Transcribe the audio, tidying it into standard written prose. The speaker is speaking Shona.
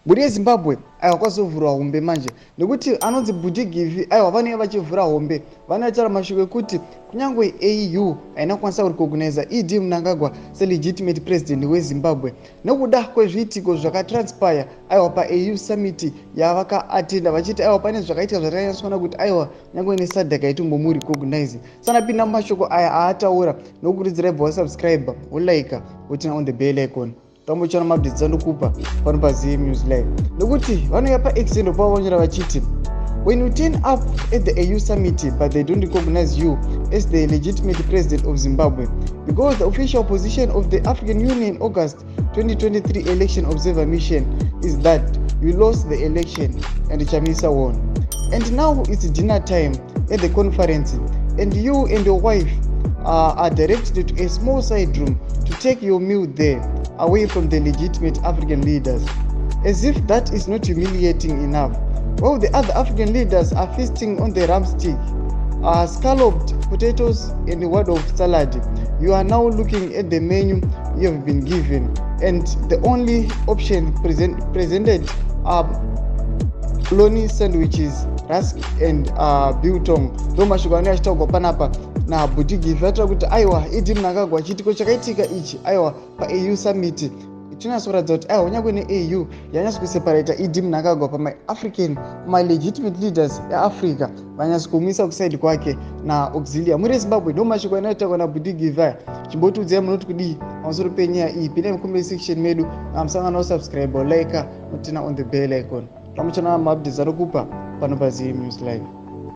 muri yeZimbabwe aiwa kwazovhurwa hombe manje nekuti anonzi Budigivi aiwa vanenge vachivhura hombe vanotaura mashoko ekuti kunyangwe AU haina kukwanisa kurecognize Idi Mnangagwa selegitimate president weZimbabwe nekuda kwezviitiko zvakatranspire aiwa paAU summit yavakaatenda vachiti aiwa pane zvakaitika zvatanyatsoona kuti aiwa nyangwe neSADC aitombomurecognize. Sana pinda mashoko aya aataura nokukurudzirai bvawasubscribe wolaika wotina on the bell icon tamuchana mabhidzi anokupa pano paZim News Live nokuti vanouya paextendo pavonyera vachiti when you turn up at the AU summit but they don't recognize you as the legitimate president of Zimbabwe because the official position of the African Union August 2023 election observer mission is that you lost the election and CHAMISA won, and now it's dinner time at the conference and you and your wife are directed to a small side room to take your meal there away from the legitimate African leaders. As if that is not humiliating enough, while the other African leaders are feasting on the ram stick, scalloped potatoes and a word of salad, you are now looking at the menu you have been given, and the only option presented are bologna sandwiches, rusk and biltong. Ndo mashoko ane achitaurwa panapa naBudigivi vatira kuti aiwa Idi Mnangagwa chiitiko chakaitika ichi aiwa paAU summit chinatsoratidza kuti aiwa nyangwe neAU yanyatsokuseparata Idi Mnangagwa pama-legitimate leaders eAfrica vanyatsokumisa kusaidi kwake naauxilia. Muri yeZimbabwe ndo mashoko anotaurwa naBudigivi aya chimbotiudzai munoti kudii pamusoro penyaya iyi. Pinda mucomment section medu musangana usubscribe like mutina on the bell icon tamuchana mabhidzi anokupa pano paZim News Live.